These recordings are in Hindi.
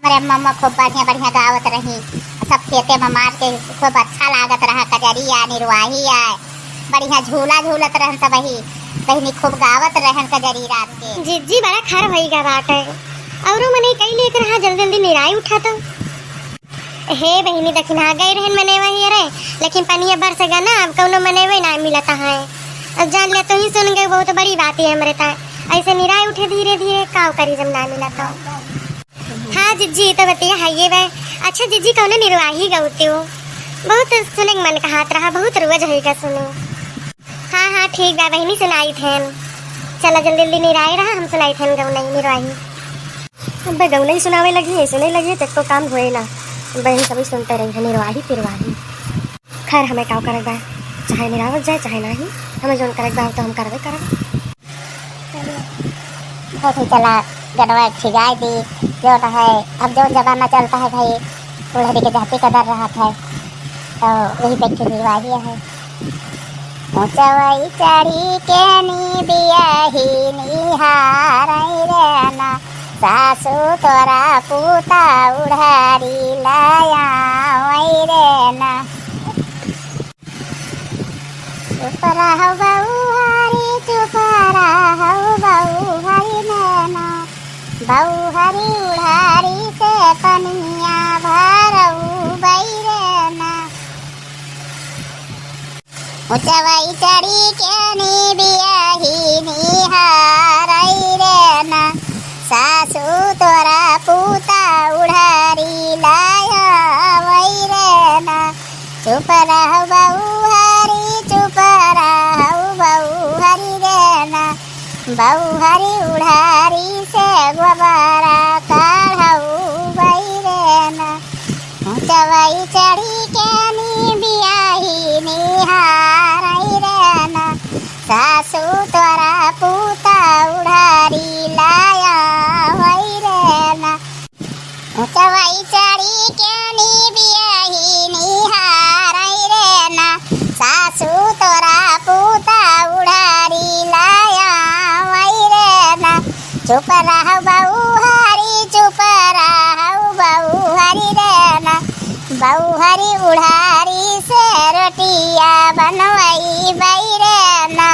हमारे मम्मा खूब बढ़िया बढ़िया गावत रही। सब खेते में मार के खूब अच्छा लागत रहा। कजरिया निर्वाही आए बढ़िया झूला झूलत रहन सब वही बहनी खूब गावत रहन कजरी रात के। जिज्जी बड़ा खर भई गा बाटे औरो मने कई लेकर हा जल्दी जल्दी निराई उठा तो हे बहनी दखिना गए रहन मने वही रे लेकिन पनिया बरस गा ना अब कौनो मने वही ना मिलता है। अब जान ले तो ही सुन गए बहुत बड़ी बात है हमरे ता ऐसे निराई उठे धीरे धीरे काव करी जब ना मिला तो। हाँ जिज्जी तो बतिया है ये वे। अच्छा जिज्जी कौन निर्वाही गौती हो बहुत सुने मन का हाथ रहा बहुत रोज होगा सुनो। हाँ हाँ ठीक बा बहनी सुनाई थे चला जल्दी जल्दी निराई रहा हम सुनाई थे गौनई निर्वाही। अब गौनई सुनावे लगी सुने लगी तक तो काम हुए ना बहन सभी सुनते रही है निर्वाही तिरवाही। खैर हमें क्या करे बा चाहे निरावत जाए चाहे नहीं हमें जो करे बा तो हम करवे करब। बहुत ही चला गनवा खिगाई दी जो है। अब जो जमाना चलता है भाई बुढ़ारी के जाति कदर रहा था तो वही बैठे निर्वाही है। ऊंचवाई चढ़ी के नी बियाही निहारई रेना सासू तोरा पूता उड़ारी लाया वही रेना चुप रहो बहू हरी चुप रहो बहू हरी नैना बहू हरी उड़ारी से पनिया भरऊ बैरेना। ऊंचवाई चढ़ी के नी बियाही निहारई रेना सासू तोरा पूता उड़ारी लाया वही रेना चुप रहो बहू हरी चुप रहो बहू हरी रेना बहू हरी उड़ारी से गोबरा काढ़ऊ वही रेना। ऊंचवाई चढ़ी के नी बियाही निहारई रेना सासू तोरा पूता उड़ारी लाया वही रेना। ऊंचवाई चढ़ी के नी बियाही निहारई रेना सासू तोरा पूता उड़ारी लाया वही रेना चुप रहो बहू हरी चुप रहो बहू हरी रेना बहू हरी उड़ारी से रोटिया बनवाई बैरेना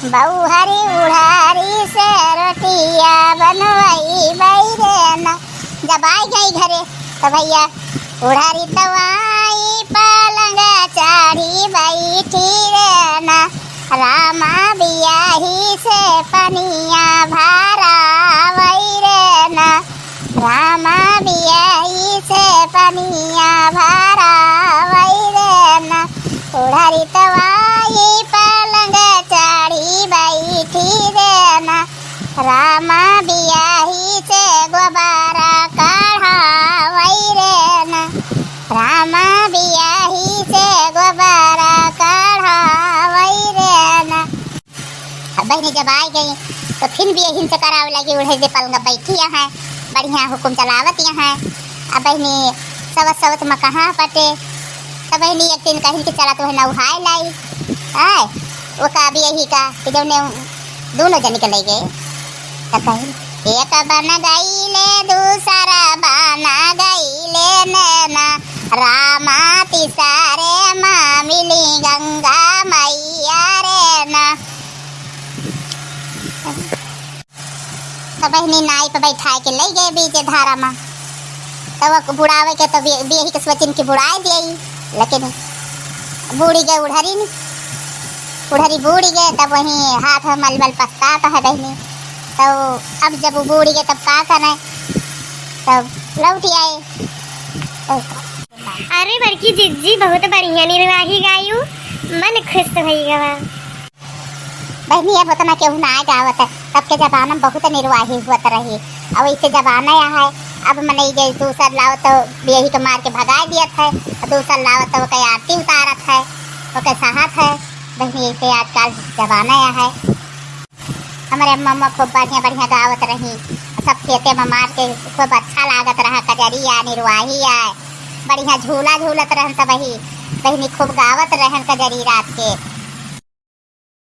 बहू हरी उड़ारी से रोटिया बनवाई बैरेना। जब आई गई घरे तो भैया उड़ारी तवाई पलंग चाढ़ी बैठी रेना रामा बियाही से पनिया भारा वही रेना रामा बियाही से पनिया भारा वही रेना उड़ारी तवाई पलंग चाढ़ी बैठी रेना रामा बियाही से गोबारा काढ़ा वही रेना रामा बियाही से गोबारा काढ़ा वही रेना। अब बहनी जब आई गई तो फिर भी यही से कराव लगी उड़े से पलंग बैठी है बढ़िया हुकुम चलावत यहाँ। अब बहनी सवत सवत में कहाँ पटे तब बहनी एक दिन कहीं कि चला तो है नौहाय लाई आए वो का भी यही का कि जब ने दोनों जन निकल गए तो कहीं एक बन गई ले दूसरा बना गई ले नैना रामा तिसारे माँ मिली गंगा मैया रेना। तो बहनी नाई पे बैठा के ले गए बीच धारा में तब बुढ़ावे के तो यही के सोचिन की बुढ़ाई दी लेकिन बूढ़ी गए उड़हरी नहीं उड़हरी बूढ़ी गए तब वहीं हाथ में मलमल पछताता है बहनी। तो अब जब वो बूढ़ी गए तब क्या करें तब लौट आए। अरे बड़की जिज्जी बहुत बढ़िया निर्वाही गायू मन खुश भई गवा। बहनी अब उतना केहू ना गावत है तब के जमाना में बहुत निर्वाही हुआ रही। अब इसे जमाना यहाँ है अब मनाई गई दूसर लाओ तो यही को मार के भगा दिया है दूसर लाओ तो वो आरती उतारत है वो सहात है। बहनी इसे आजकल जमाना यहाँ है। हमारे मम्मा खूब बढ़िया बढ़िया गावत रही। सब खेते में मार के खूब अच्छा लागत रहा। कजरिया निर्वाही आए बढ़िया झूला झूलत रहन सब वही बहनी खूब गावत रहन कजरी रात के।